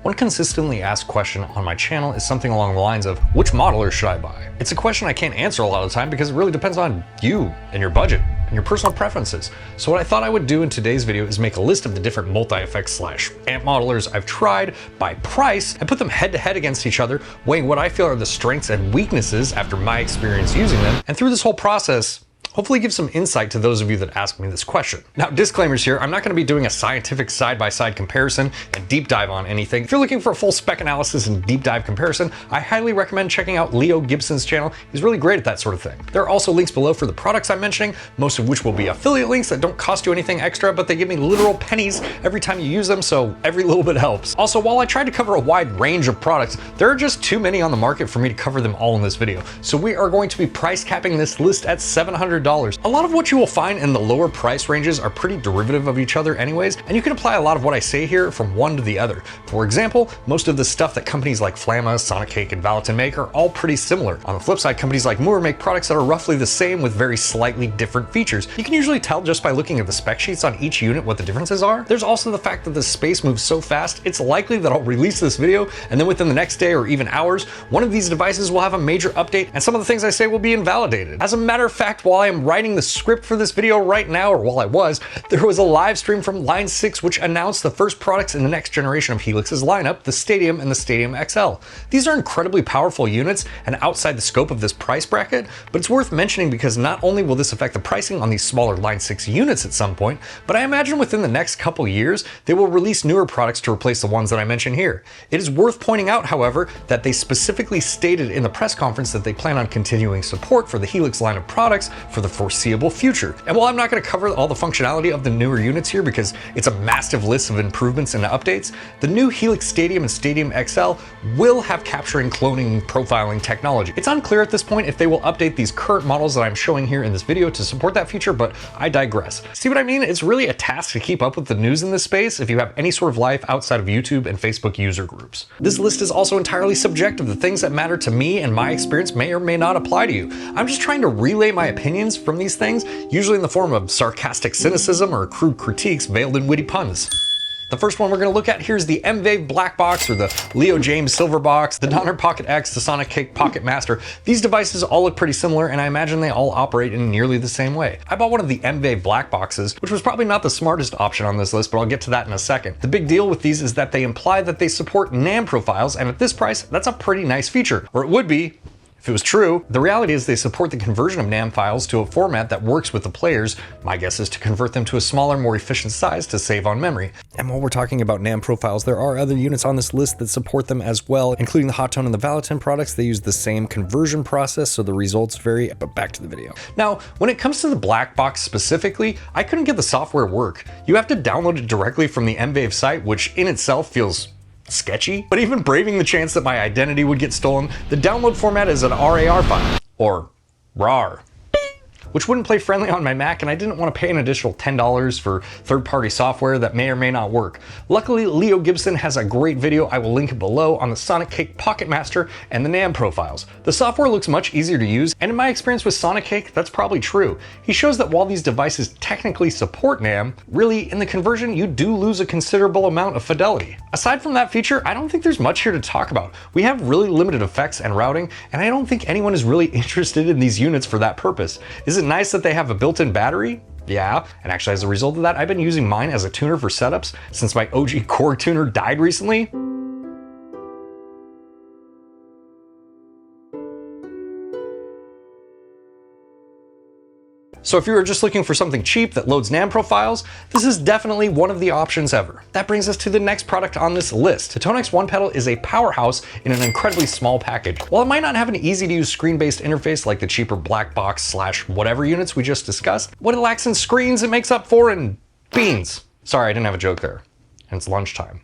One consistently asked question on my channel is something along the lines of, which modeler should I buy? It's a question I can't answer a lot of the time because it really depends on you and your budget and your personal preferences. So what I thought I would do in today's video is make a list of the different multi-effects / amp modelers I've tried by price and put them head to head against each other, weighing what I feel are the strengths and weaknesses after my experience using them. And through this whole process, hopefully give some insight to those of you that ask me this question. Now, disclaimers here, I'm not going to be doing a scientific side-by-side comparison and deep dive on anything. If you're looking for a full spec analysis and deep dive comparison, I highly recommend checking out Leo Gibson's channel. He's really great at that sort of thing. There are also links below for the products I'm mentioning, most of which will be affiliate links that don't cost you anything extra, but they give me literal pennies every time you use them, so every little bit helps. Also, while I tried to cover a wide range of products, there are just too many on the market for me to cover them all in this video. So we are going to be price capping this list at $700. A lot of what you will find in the lower price ranges are pretty derivative of each other anyways, and you can apply a lot of what I say here from one to the other. For example, most of the stuff that companies like Flamma, sonicake, and 𝐓𝐇𝐀𝐍𝐿 make are all pretty similar. On the flip side, companies like mooer make products that are roughly the same with very slightly different features. You can usually tell just by looking at the spec sheets on each unit what the differences are. There's also the fact that the space moves so fast, it's likely that I'll release this video and then within the next day or even hours, one of these devices will have a major update and some of the things I say will be invalidated. As a matter of fact, while I am writing the script for this video right now, or while I was, there was a live stream from Line 6 which announced the first products in the next generation of Helix's lineup, the Stadium and the Stadium XL. These are incredibly powerful units and outside the scope of this price bracket, but it's worth mentioning because not only will this affect the pricing on these smaller Line 6 units at some point, but I imagine within the next couple years, they will release newer products to replace the ones that I mentioned here. It is worth pointing out, however, that they specifically stated in the press conference that they plan on continuing support for the Helix line of products for the foreseeable future. And while I'm not going to cover all the functionality of the newer units here because it's a massive list of improvements and updates, the new Helix Stadium and Stadium XL will have capturing, cloning, profiling technology. It's unclear at this point if they will update these current models that I'm showing here in this video to support that feature, but I digress. See what I mean? It's really a task to keep up with the news in this space if you have any sort of life outside of YouTube and Facebook user groups. This list is also entirely subjective. The things that matter to me and my experience may or may not apply to you. I'm just trying to relay my opinions from these things, usually in the form of sarcastic cynicism or crude critiques veiled in witty puns. The first one we're going to look at here is the mWave Black Box or the Leo James Silver Box, the Donner Pocket X, the sonicake Pocket Master. These devices all look pretty similar and I imagine they all operate in nearly the same way. I bought one of the mWave Black Boxes, which was probably not the smartest option on this list, but I'll get to that in a second. The big deal with these is that they imply that they support NAM profiles, and at this price, that's a pretty nice feature, or it would be if it was true. The reality is they support the conversion of NAM files to a format that works with the players. My guess is to convert them to a smaller, more efficient size to save on memory. And while we're talking about NAM profiles, there are other units on this list that support them as well, including the Hot-Tone and the 𝐓𝐇𝐀 products. They use the same conversion process, so the results vary, but back to the video. Now, when it comes to the Black Box specifically, I couldn't get the software work. You have to download it directly from the mWave site, which in itself feels sketchy, but even braving the chance that my identity would get stolen, the download format is an RAR file, or RAR, which wouldn't play friendly on my Mac, and I didn't want to pay an additional $10 for third-party software that may or may not work. Luckily, Leo Gibson has a great video, I will link it below, on the sonicake Pocket Master and the NAM profiles. The software looks much easier to use, and in my experience with sonicake, that's probably true. He shows that while these devices technically support NAM, really, in the conversion, you do lose a considerable amount of fidelity. Aside from that feature, I don't think there's much here to talk about. We have really limited effects and routing, and I don't think anyone is really interested in these units for that purpose. Is it nice that they have a built-in battery? Yeah, and actually as a result of that, I've been using mine as a tuner for setups since my OG core tuner died recently. So if you were just looking for something cheap that loads NAM profiles, this is definitely one of the options ever. That brings us to the next product on this list. The tonex One Pedal is a powerhouse in an incredibly small package. While it might not have an easy to use screen-based interface like the cheaper Black Box / whatever units we just discussed, what it lacks in screens it makes up for in beans. Sorry, I didn't have a joke there. And it's lunchtime,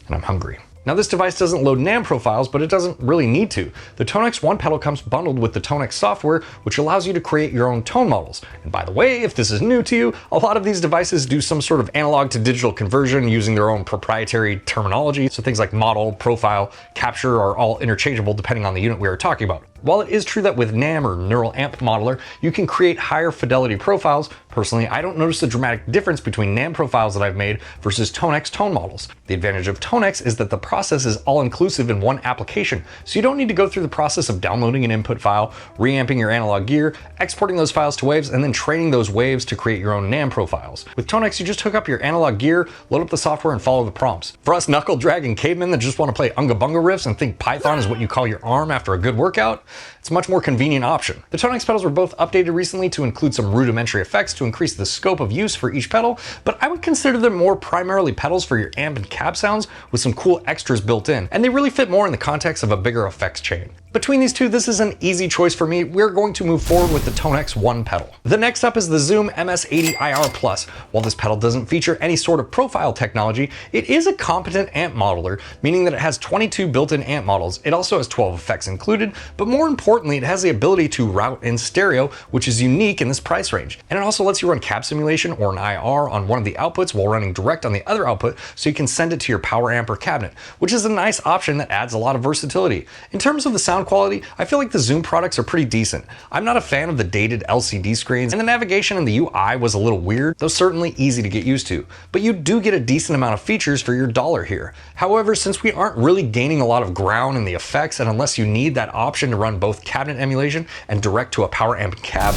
and I'm hungry. Now this device doesn't load NAM profiles, but it doesn't really need to. The tonex One Pedal comes bundled with the tonex software, which allows you to create your own tone models. And by the way, if this is new to you, a lot of these devices do some sort of analog to digital conversion using their own proprietary terminology. So things like model, profile, capture are all interchangeable depending on the unit we are talking about. While it is true that with NAM or Neural Amp Modeler, you can create higher fidelity profiles, personally, I don't notice a dramatic difference between NAM profiles that I've made versus tonex tone models. The advantage of tonex is that the process is all-inclusive in one application, so you don't need to go through the process of downloading an input file, reamping your analog gear, exporting those files to waves, and then training those waves to create your own NAM profiles. With tonex, you just hook up your analog gear, load up the software, and follow the prompts. For us knuckle-dragging cavemen that just want to play unga bunga riffs and think Python is what you call your arm after a good workout, it's a much more convenient option. The tonex pedals were both updated recently to include some rudimentary effects to increase the scope of use for each pedal, but I would consider them more primarily pedals for your amp and cab sounds with some cool extras built in, and they really fit more in the context of a bigger effects chain. Between these two, this is an easy choice for me. We're going to move forward with the Tonex 1 pedal. The next up is the Zoom MS80IR Plus. While this pedal doesn't feature any sort of profile technology, it is a competent amp modeler, meaning that it has 22 built-in amp models. It also has 12 effects included, but more importantly, it has the ability to route in stereo, which is unique in this price range. And it also lets you run cab simulation or an IR on one of the outputs while running direct on the other output, so you can send it to your power amp or cabinet, which is a nice option that adds a lot of versatility. In terms of the sound quality, I feel like the Zoom products are pretty decent. I'm not a fan of the dated LCD screens, and the navigation and the UI was a little weird, though certainly easy to get used to. But you do get a decent amount of features for your dollar here. However, since we aren't really gaining a lot of ground in the effects, and unless you need that option to run both cabinet emulation and direct to a power amp and cab,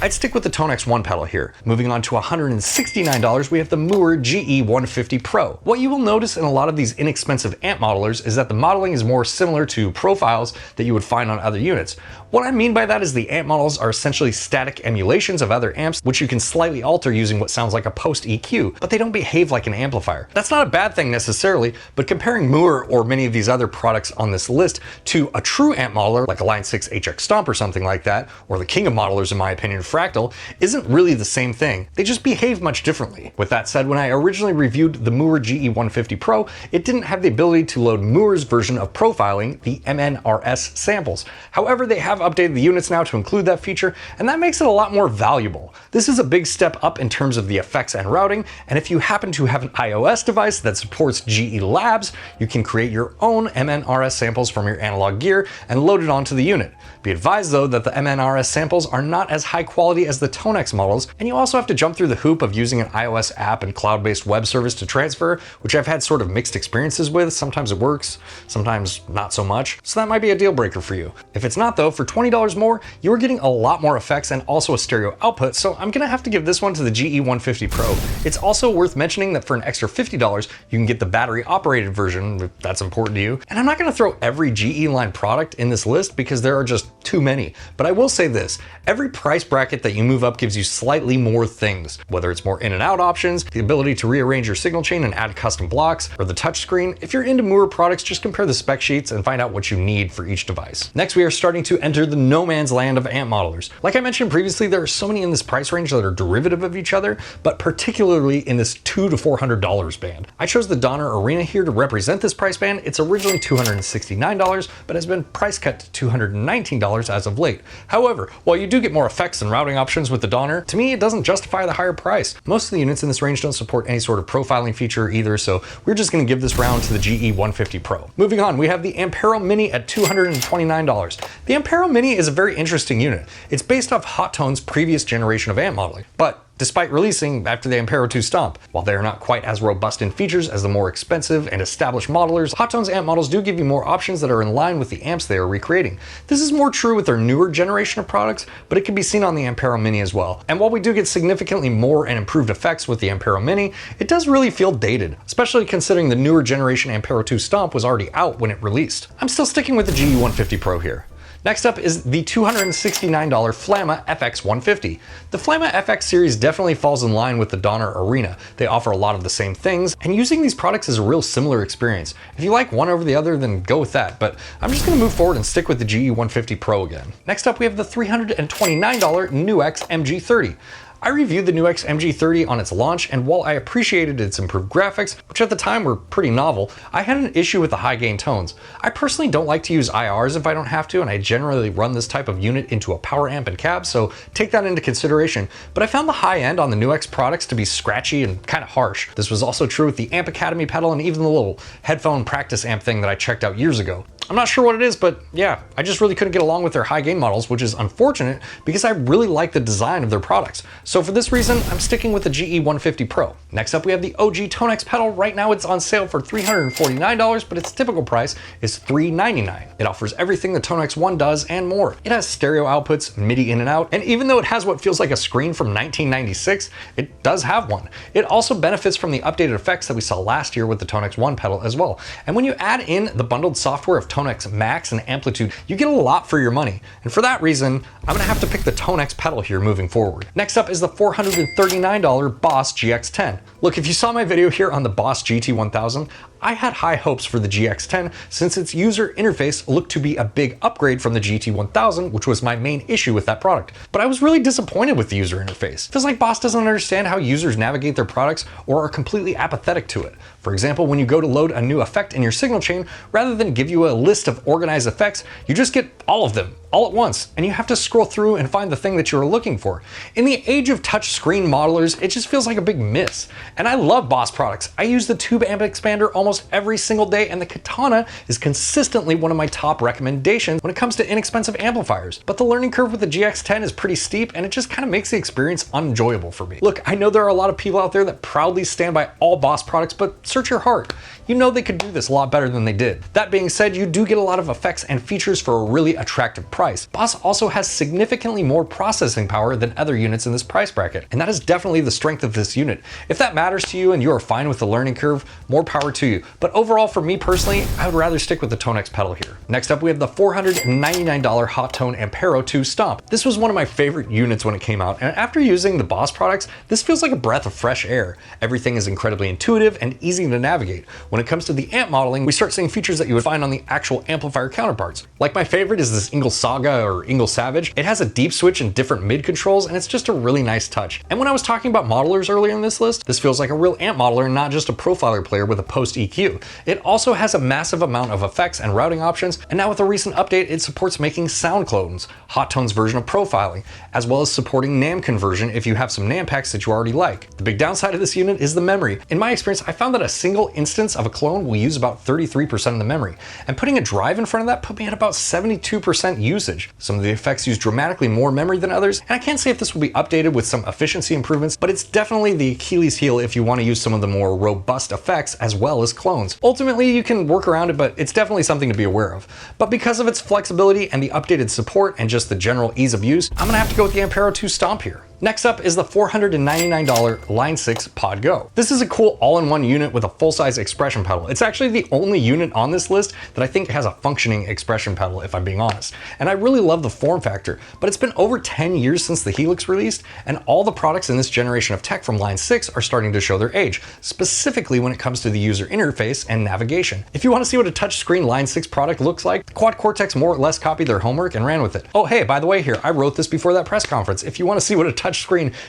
I'd stick with the Tonex 1 pedal here. Moving on to $169, we have the mooer GE150 Pro. What you will notice in a lot of these inexpensive amp modelers is that the modeling is more similar to profiles that you would find on other units. What I mean by that is the amp models are essentially static emulations of other amps, which you can slightly alter using what sounds like a post EQ, but they don't behave like an amplifier. That's not a bad thing necessarily, but comparing mooer or many of these other products on this list to a true amp modeler like a Line 6 HX Stomp or something like that, or the king of modelers in my opinion, Fractal, isn't really the same thing. They just behave much differently. With that said, when I originally reviewed the mooer GE150 Pro, it didn't have the ability to load mooer's version of profiling, the MNRS samples. However, they have updated the units now to include that feature, and that makes it a lot more valuable. This is a big step up in terms of the effects and routing, and if you happen to have an iOS device that supports GE Labs, you can create your own MNRS samples from your analog gear and load it onto the unit. Be advised though that the MNRS samples are not as high quality as the Tonex models, and you also have to jump through the hoop of using an iOS app and cloud-based web service to transfer, which I've had sort of mixed experiences with. Sometimes it works, sometimes not so much, so that might be a deal breaker for you. If it's not though, for $20 more, you're getting a lot more effects and also a stereo output, so I'm gonna have to give this one to the GE150 Pro. It's also worth mentioning that for an extra $50, you can get the battery operated version, if that's important to you. And I'm not gonna throw every GE line product in this list because there are just too many, but I will say this, every price bracket that you move up gives you slightly more things, whether it's more in and out options, the ability to rearrange your signal chain and add custom blocks, or the touchscreen. If you're into mooer products, just compare the spec sheets and find out what you need for each device. Next, we are starting to enter the no man's land of amp modelers. Like I mentioned previously, there are so many in this price range that are derivative of each other, but particularly in this $200 to $400 band. I chose the Donner Arena here to represent this price band. It's originally $269, but has been price cut to $219 as of late. However, while you do get more effects and routing options with the Donner, to me it doesn't justify the higher price. Most of the units in this range don't support any sort of profiling feature either, so we're just going to give this round to the GE150 Pro. Moving on, we have the Ampero Mini at $229. The Ampero Mini is a very interesting unit. It's based off Hot Tone's previous generation of amp modeling, but despite releasing after the Ampero 2 Stomp. While they are not quite as robust in features as the more expensive and established modelers, Hot Tone's amp models do give you more options that are in line with the amps they are recreating. This is more true with their newer generation of products, but it can be seen on the Ampero Mini as well. And while we do get significantly more and improved effects with the Ampero Mini, it does really feel dated, especially considering the newer generation Ampero 2 Stomp was already out when it released. I'm still sticking with the GE150 Pro here. Next up is the $269 Flamma FX150. The Flamma FX series definitely falls in line with the Donner Arena. They offer a lot of the same things, and using these products is a real similar experience. If you like one over the other, then go with that, but I'm just gonna move forward and stick with the GE150 Pro again. Next up, we have the $329 NUX MG30. I reviewed the NUX MG30 on its launch, and while I appreciated its improved graphics, which at the time were pretty novel, I had an issue with the high gain tones. I personally don't like to use IRs if I don't have to, and I generally run this type of unit into a power amp and cab, so take that into consideration. But I found the high end on the NUX products to be scratchy and kind of harsh. This was also true with the Amp Academy pedal and even the little headphone practice amp thing that I checked out years ago. I'm not sure what it is, but yeah, I just really couldn't get along with their high gain models, which is unfortunate because I really like the design of their products. So for this reason, I'm sticking with the GE150 Pro. Next up, we have the OG Tonex pedal. Right now it's on sale for $349, but its typical price is $399. It offers everything the Tonex One does and more. It has stereo outputs, MIDI in and out, and even though it has what feels like a screen from 1996, it does have one. It also benefits from the updated effects that we saw last year with the Tonex One pedal as well. And when you add in the bundled software of Tonex Max and Amplitude, you get a lot for your money. And for that reason, I'm gonna have to pick the Tonex pedal here moving forward. Next up is the $439 Boss GX10. Look, if you saw my video here on the Boss GT1000, I had high hopes for the GX10 since its user interface looked to be a big upgrade from the GT1000, which was my main issue with that product. But I was really disappointed with the user interface. It feels like Boss doesn't understand how users navigate their products or are completely apathetic to it. For example, when you go to load a new effect in your signal chain, rather than give you a list of organized effects, you just get all of them all at once, and you have to scroll through and find the thing that you're looking for. In the age of touchscreen modelers, it just feels like a big miss. And I love Boss products. I use the Tube Amp Expander almost every single day, and the Katana is consistently one of my top recommendations when it comes to inexpensive amplifiers. But the learning curve with the GX10 is pretty steep, and it just kind of makes the experience unenjoyable for me. Look, I know there are a lot of people out there that proudly stand by all Boss products, but search your heart. You know they could do this a lot better than they did. That being said, you do get a lot of effects and features for a really attractive price. Boss also has significantly more processing power than other units in this price bracket, and that is definitely the strength of this unit. If that matters to you and you are fine with the learning curve, more power to you. But overall, for me personally, I would rather stick with the Tonex pedal here. Next up, we have the $499 Hot Tone Ampero 2 Stomp. This was one of my favorite units when it came out, and after using the Boss products, this feels like a breath of fresh air. Everything is incredibly intuitive and easy to navigate. When it comes to the amp modeling, we start seeing features that you would find on the actual amplifier counterparts. Like my favorite is this Ingle Saga or Ingle Savage. It has a deep switch and different mid controls, and it's just a really nice touch. And when I was talking about modelers earlier in this list, this feels like a real amp modeler and not just a profiler player with a post EQ. It also has a massive amount of effects and routing options, and now with a recent update, it supports making sound clones, Hot Tone's version of profiling, as well as supporting NAM conversion if you have some NAM packs that you already like. The big downside of this unit is the memory. In my experience, I found that a single instance of a clone will use about 33% of the memory, and putting a drive in front of that put me at about 72% usage. Some of the effects use dramatically more memory than others, and I can't say if this will be updated with some efficiency improvements, but it's definitely the Achilles heel if you want to use some of the more robust effects as well as clones. Ultimately, you can work around it, but it's definitely something to be aware of. But because of its flexibility and the updated support and just the general ease of use, I'm gonna have to go with the Ampero 2 Stomp here. Next up is the $499 Line 6 Pod Go. This is a cool all-in-one unit with a full-size expression pedal. It's actually the only unit on this list that I think has a functioning expression pedal, if I'm being honest. And I really love the form factor, but it's been over 10 years since the Helix released, and all the products in this generation of tech from Line 6 are starting to show their age, specifically when it comes to the user interface and navigation. If you want to see what a touchscreen Line 6 product looks like, the Quad Cortex more or less copied their homework and ran with it. Oh hey, by the way here, I wrote this before that press conference. If you want to see what a touchscreen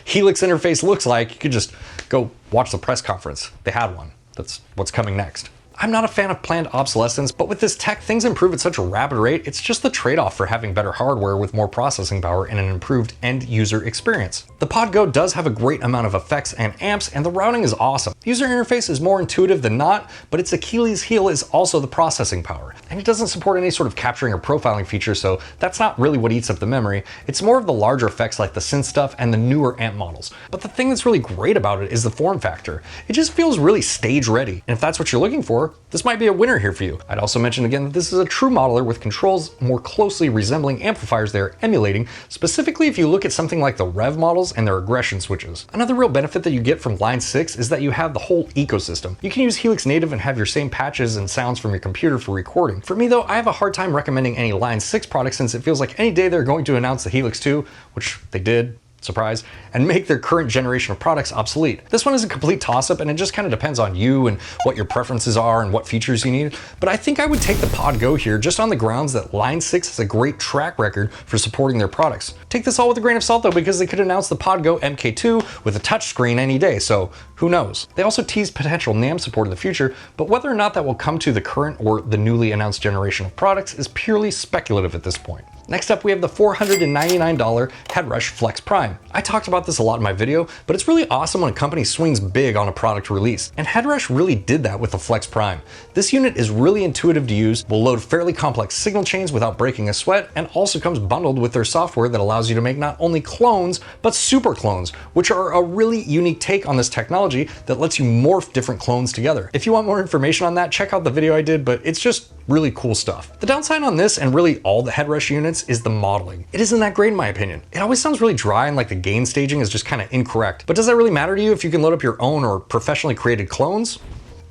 Helix interface looks like, you could just go watch the press conference. They had one. That's what's coming next. I'm not a fan of planned obsolescence, but with this tech, things improve at such a rapid rate, it's just the trade-off for having better hardware with more processing power and an improved end user experience. The Pod Go does have a great amount of effects and amps, and the routing is awesome. The user interface is more intuitive than not, but its Achilles heel is also the processing power. And it doesn't support any sort of capturing or profiling feature, so that's not really what eats up the memory. It's more of the larger effects like the synth stuff and the newer amp models. But the thing that's really great about it is the form factor. It just feels really stage ready, and if that's what you're looking for, this might be a winner here for you. I'd also mention again that this is a true modeler with controls more closely resembling amplifiers they're emulating, specifically if you look at something like the Rev models and their aggression switches. Another real benefit that you get from Line 6 is that you have the whole ecosystem. You can use Helix native and have your same patches and sounds from your computer for recording. For me though, I have a hard time recommending any Line 6 products since it feels like any day they're going to announce the Helix 2, which they did, surprise, and make their current generation of products obsolete. This one is a complete toss-up, and it just kind of depends on you and what your preferences are and what features you need. But I think I would take the Pod Go here just on the grounds that Line 6 has a great track record for supporting their products. Take this all with a grain of salt though, because they could announce the Pod Go MK2 with a touchscreen any day, so who knows? They also teased potential NAM support in the future, but whether or not that will come to the current or the newly announced generation of products is purely speculative at this point. Next up, we have the $499 headrush Flex Prime. I talked about this a lot in my video, but it's really awesome when a company swings big on a product release, and headrush really did that with the Flex Prime. This unit is really intuitive to use, will load fairly complex signal chains without breaking a sweat, and also comes bundled with their software that allows you to make not only clones, but super clones, which are a really unique take on this technology that lets you morph different clones together. If you want more information on that, check out the video I did, but it's just really cool stuff. The downside on this, and really all the headrush units, is the modeling. It isn't that great in my opinion. It always sounds really dry and like the gain staging is just kind of incorrect. But does that really matter to you if you can load up your own or professionally created clones?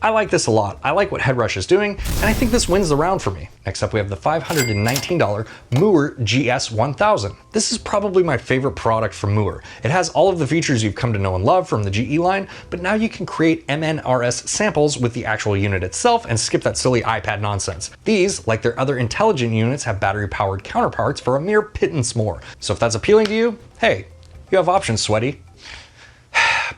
I like this a lot. I like what headrush is doing, and I think this wins the round for me. Next up, we have the $519 mooer GS1000. This is probably my favorite product from mooer. It has all of the features you've come to know and love from the GE line, but now you can create MNRS samples with the actual unit itself and skip that silly iPad nonsense. These, like their other intelligent units, have battery-powered counterparts for a mere pittance more. So if that's appealing to you, hey, you have options, sweaty.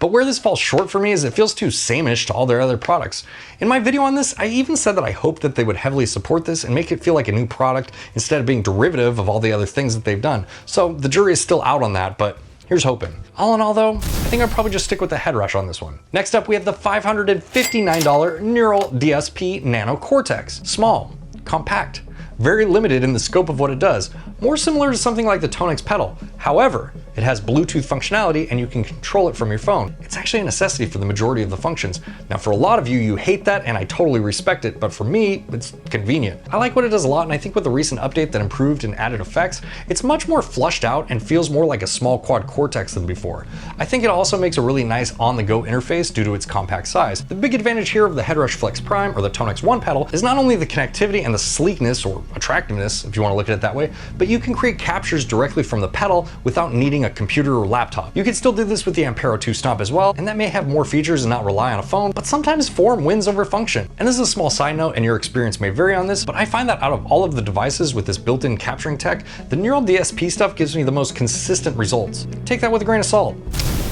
But where this falls short for me is it feels too same-ish to all their other products. In my video on this, I even said that I hoped that they would heavily support this and make it feel like a new product instead of being derivative of all the other things that they've done. So the jury is still out on that, but here's hoping. All in all though, I think I'd probably just stick with the headrush on this one. Next up, we have the $559 Neural DSP Nano Cortex. Small, compact, very limited in the scope of what it does, more similar to something like the Tonex pedal. However, it has Bluetooth functionality and you can control it from your phone. It's actually a necessity for the majority of the functions. Now for a lot of you, you hate that and I totally respect it, but for me, it's convenient. I like what it does a lot, and I think with the recent update that improved and added effects, it's much more flushed out and feels more like a small quad cortex than before. I think it also makes a really nice on-the-go interface due to its compact size. The big advantage here of the headrush Flex Prime or the Tonex 1 pedal is not only the connectivity and the sleekness or attractiveness, if you want to look at it that way, but you can create captures directly from the pedal without needing a computer or laptop. You can still do this with the Ampero 2 Stomp as well, and that may have more features and not rely on a phone, but sometimes form wins over function. And this is a small side note, and your experience may vary on this, but I find that out of all of the devices with this built-in capturing tech, the Neural DSP stuff gives me the most consistent results. Take that with a grain of salt.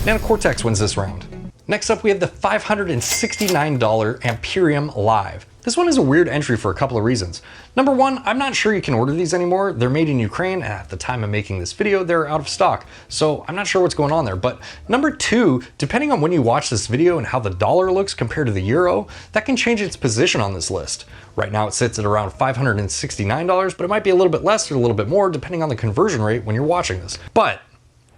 Nano Cortex wins this round. Next up, we have the $569 Amperium Live. This one is a weird entry for a couple of reasons. Number one, I'm not sure you can order these anymore. They're made in Ukraine, and at the time of making this video, they're out of stock. So I'm not sure what's going on there. But number two, depending on when you watch this video and how the dollar looks compared to the euro, that can change its position on this list. Right now it sits at around $569, but it might be a little bit less or a little bit more depending on the conversion rate when you're watching this. But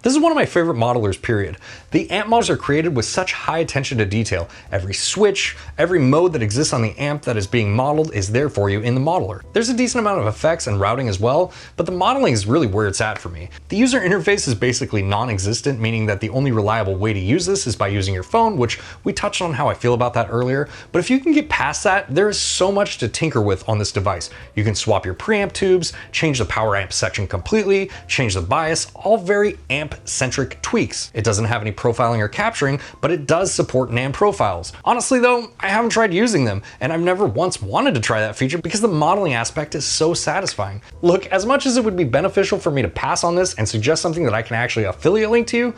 this is one of my favorite modelers, period. The amp models are created with such high attention to detail. Every switch, every mode that exists on the amp that is being modeled is there for you in the modeler. There's a decent amount of effects and routing as well, but the modeling is really where it's at for me. The user interface is basically non-existent, meaning that the only reliable way to use this is by using your phone, which we touched on how I feel about that earlier. But if you can get past that, there is so much to tinker with on this device. You can swap your preamp tubes, change the power amp section completely, change the bias, all very amp-centric tweaks. It doesn't have any profiling or capturing, but it does support NAND profiles. Honestly though, I haven't tried using them, and I've never once wanted to try that feature because the modeling aspect is so satisfying. Look, as much as it would be beneficial for me to pass on this and suggest something that I can actually affiliate link to you,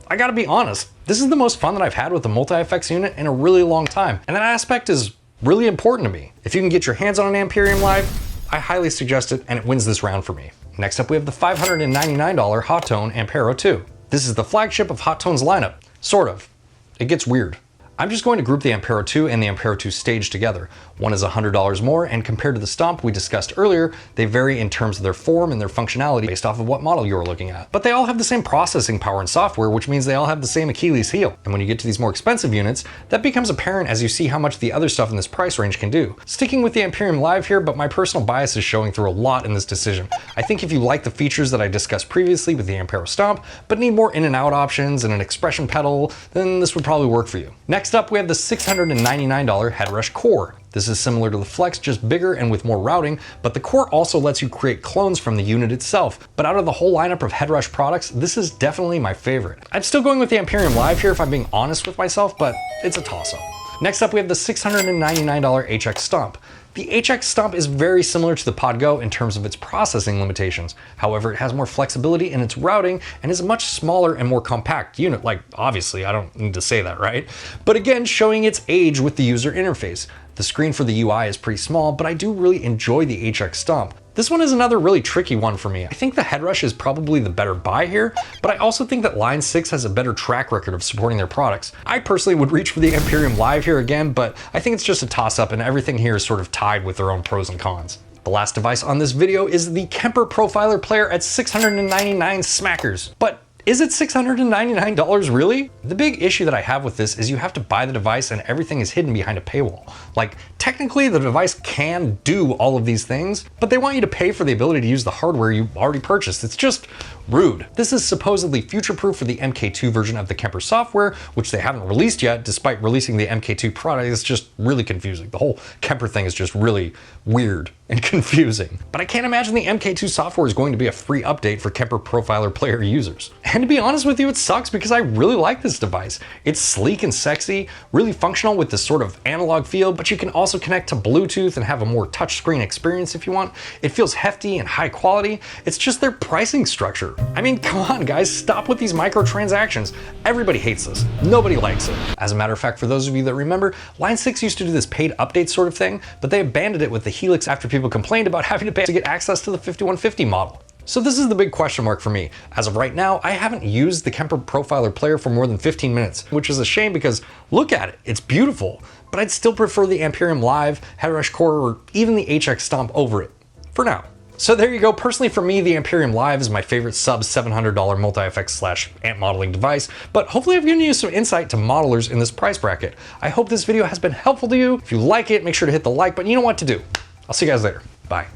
I gotta be honest, this is the most fun that I've had with the multi-effects unit in a really long time, and that aspect is really important to me. If you can get your hands on an Amperium Live, I highly suggest it, and it wins this round for me. Next up, we have the $599 Hot-Tone Ampero 2. This is the flagship of Hot-Tone's lineup. Sort of. It gets weird. I'm just going to group the Ampero 2 and the Ampero 2 Stage together. One is $100 more, and compared to the Stomp we discussed earlier, they vary in terms of their form and their functionality based off of what model you're looking at. But they all have the same processing power and software, which means they all have the same Achilles heel. And when you get to these more expensive units, that becomes apparent as you see how much the other stuff in this price range can do. Sticking with the Amperium Live here, but my personal bias is showing through a lot in this decision. I think if you like the features that I discussed previously with the Ampero Stomp, but need more in and out options and an expression pedal, then this would probably work for you. Next up, we have the $699 Headrush Core. This is similar to the Flex, just bigger and with more routing, but the Core also lets you create clones from the unit itself. But out of the whole lineup of Headrush products, this is definitely my favorite. I'm still going with the Amperium Live here if I'm being honest with myself, but it's a toss-up. Next up, we have the $699 𝐒𝐄𝐄𝐈𝐻 Stomp. The 𝐒𝐄𝐄𝐄𝐈𝐻 Stomp is very similar to the Pod Go in terms of its processing limitations. However, it has more flexibility in its routing and is a much smaller and more compact unit. Like, obviously, I don't need to say that, right? But again, showing its age with the user interface. The screen for the UI is pretty small, but I do really enjoy the 𝐒𝐄𝐄𝐈𝐻 Stomp. This one is another really tricky one for me. I think the headrush is probably the better buy here, but I also think that Line 6 has a better track record of supporting their products. I personally would reach for the Amperium Live here again, but I think it's just a toss-up and everything here is sort of tied with their own pros and cons. The last device on this video is the Kemper Profiler Player at 699 smackers. But is it $699 really? The big issue that I have with this is you have to buy the device and everything is hidden behind a paywall. Like, technically the device can do all of these things, but they want you to pay for the ability to use the hardware you already purchased. It's just rude. This is supposedly future-proof for the MK2 version of the Kemper software, which they haven't released yet, despite releasing the MK2 product. It's just really confusing. The whole Kemper thing is just really weird and confusing. But I can't imagine the MK2 software is going to be a free update for Kemper Profiler Player users. And to be honest with you, it sucks because I really like this device. It's sleek and sexy, really functional with this sort of analog feel, but you can also connect to Bluetooth and have a more touchscreen experience if you want. It feels hefty and high quality. It's just their pricing structure. I mean, come on guys, stop with these microtransactions. Everybody hates this. Nobody likes it. As a matter of fact, for those of you that remember, Line 6 used to do this paid update sort of thing, but they abandoned it with the Helix after people complained about having to pay to get access to the 5150 model. So this is the big question mark for me. As of right now, I haven't used the Kemper Profiler Player for more than 15 minutes, which is a shame because look at it, it's beautiful, but I'd still prefer the Amperium Live, headrush core, or even the 𝐒𝐏𝐄𝐂𝐈𝐀𝐋 Stomp over it, for now. So there you go. Personally for me, the Amperium Live is my favorite sub $700 multi-FX / amp modeling device, but hopefully I've given you some insight to modelers in this price bracket. I hope this video has been helpful to you. If you like it, make sure to hit the like button. You know what to do. I'll see you guys later. Bye.